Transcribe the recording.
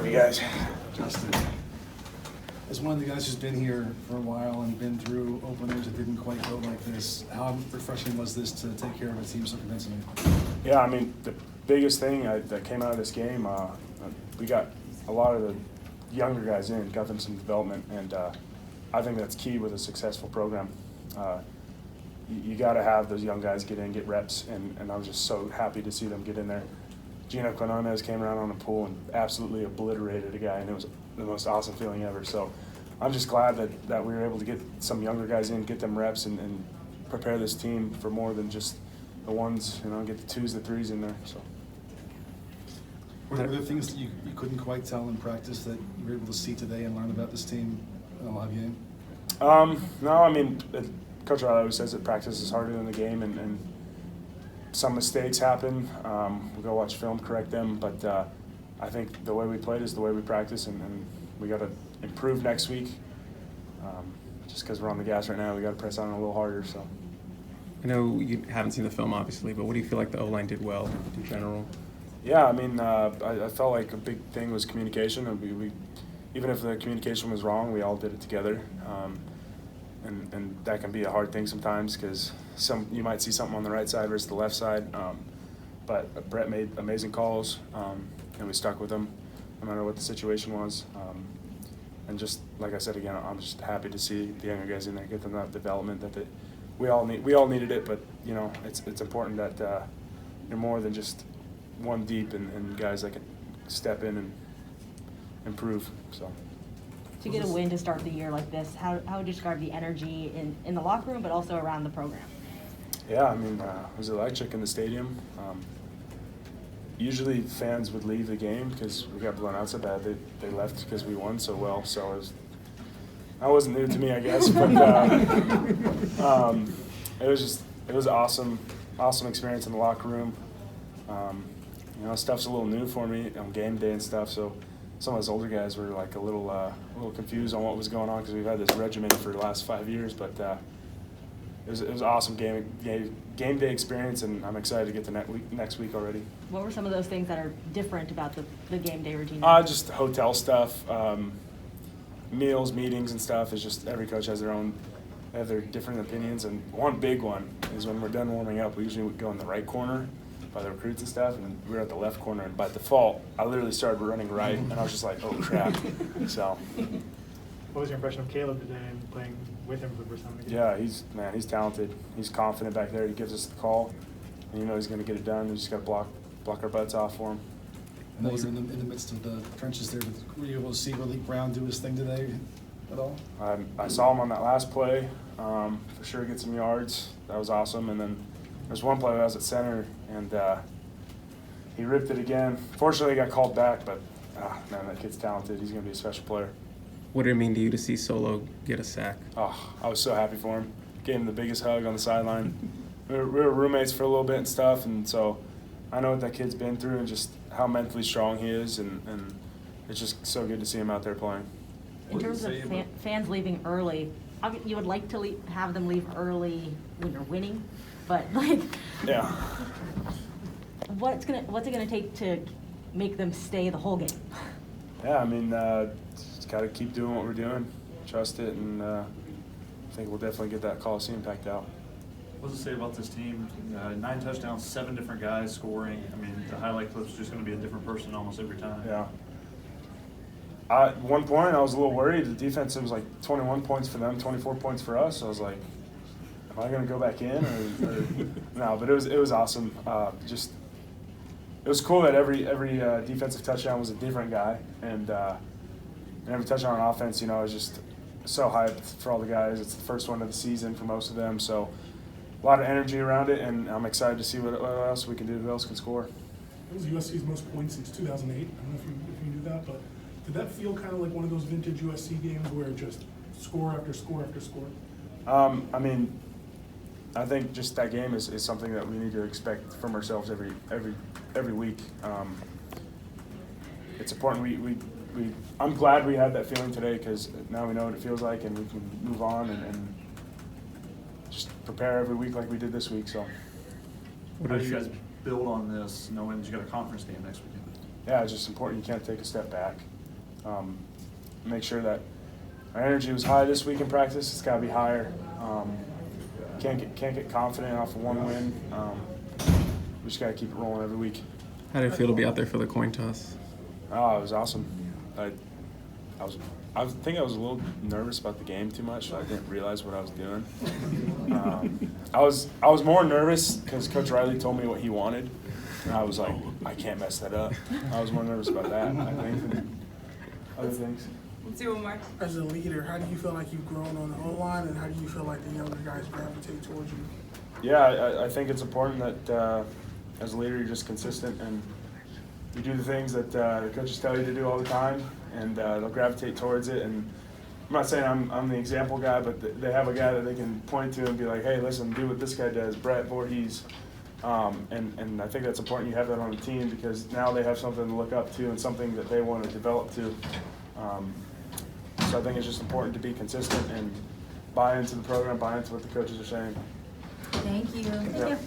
Hey guys. Justin, as one of the guys who's been here for a while and been through openers that didn't quite go like this, how refreshing was this to take care of a team so convincingly? Yeah, I mean, the biggest thing that came out of this game, we got a lot of the younger guys in, got them some development, and I think that's key with a successful program. You got to have those young guys get in, get reps, and I was just so happy to see them get in there. Gino Quinones came around on the pool and absolutely obliterated a guy, and it was the most awesome feeling ever. So I'm just glad that we were able to get some younger guys in, get them reps, and prepare this team for more than just the ones, get the twos, the threes in there. So. Were there things that you couldn't quite tell in practice that you were able to see today and learn about this team in a live game? No, I mean, Coach Riley always says that practice is harder than the game, and some mistakes happen. We'll go watch film, correct them, but I think the way we played is the way we practice, and we got to improve next week. Just because we're on the gas right now, we got to press on a little harder. So. I know you haven't seen the film, obviously, but what do you feel like the O-line did well in general? Yeah, I mean, I felt like a big thing was communication. And we even if the communication was wrong, we all did it together. And that can be a hard thing sometimes because you might see something on the right side versus the left side. But Brett made amazing calls, and we stuck with them no matter what the situation was. And just like I said again, I'm just happy to see the younger guys in there, get them that development that we all need. We all needed it, but it's important that you're more than just one deep and guys that can step in and improve. So. To get a win to start the year like this, how would you describe the energy in the locker room, but also around the program? Yeah, I mean, it was electric in the stadium. Usually fans would leave the game because we got blown out so bad. They left because we won so well. So that wasn't new to me, I guess. But it was awesome experience in the locker room. Stuff's a little new for me on game day and stuff. So some of us older guys were like a little confused on what was going on because we've had this regimen for the last 5 years. But it was an awesome game day experience, and I'm excited to get to next week already. What were some of those things that are different about the game day routine? Just hotel stuff, meals, meetings, and stuff. It's just every coach has their different opinions, and one big one is when we're done warming up, we usually go in the right corner by the recruits and stuff, and we were at the left corner, and by default, I literally started running right, and I was just like, oh crap. So. What was your impression of Caleb today and playing with him for the first time again? Yeah, he's talented. He's confident back there. He gives us the call, and he's going to get it done. We just got to block our butts off for him. I know you're in the midst of the trenches there, but were you able to see Malik Brown do his thing today at all? I saw him on that last play. For sure get some yards. That was awesome. And then there's one play where I was at center, and he ripped it again. Fortunately, he got called back, but man, that kid's talented. He's going to be a special player. What did it mean to you to see Solo get a sack? Oh, I was so happy for him. Gave him the biggest hug on the sideline. We were roommates for a little bit and stuff, and so I know what that kid's been through and just how mentally strong he is, and it's just so good to see him out there playing. In terms of fans leaving early, you would like to have them leave early when you're winning, but yeah. What's it gonna take to make them stay the whole game? Yeah, I mean, just got to keep doing what we're doing, trust it, and I think we'll definitely get that Coliseum packed out. What does it say about this team? 9 touchdowns, 7 different guys scoring. I mean, the highlight clip's just going to be a different person almost every time. Yeah. At one point, I was a little worried. The defense, it was like 21 points for them, 24 points for us. So I was like, am I going to go back in? Or no, but it was awesome. It was cool that every defensive touchdown was a different guy, and every touchdown on offense, is just so hyped for all the guys. It's the first one of the season for most of them, so a lot of energy around it, and I'm excited to see what else we can do, who else can score. It was USC's most points since 2008. I don't know if you knew that, but did that feel kind of like one of those vintage USC games where just score after score after score? I mean, I think just that game is something that we need to expect from ourselves every week. It's important. I'm glad we had that feeling today because now we know what it feels like and we can move on and just prepare every week like we did this week. So, how do you guys build on this, knowing that you got a conference game next weekend? Yeah, it's just important. You can't take a step back. make sure that our energy was high this week in practice. It's got to be higher. Can't get confident off of one win. We just got to keep it rolling every week. How did it feel to be out there for the coin toss? Oh, it was awesome. I think I was a little nervous about the game too much. So I didn't realize what I was doing. I was more nervous because Coach Riley told me what he wanted, and I was like, I can't mess that up. I was more nervous about that, I think, than other things. Let's do one more. As a leader, how do you feel like you've grown on the O-line, and how do you feel like the younger guys gravitate towards you? Yeah, I think it's important that as a leader you're just consistent and you do the things that the coaches tell you to do all the time, and they'll gravitate towards it. And I'm not saying I'm the example guy, but they have a guy that they can point to and be like, hey, listen, do what this guy does, Brett Voorhees. And I think that's important you have that on the team, because now they have something to look up to and something that they want to develop to. So I think it's just important to be consistent and buy into the program, buy into what the coaches are saying. Thank you. Yeah.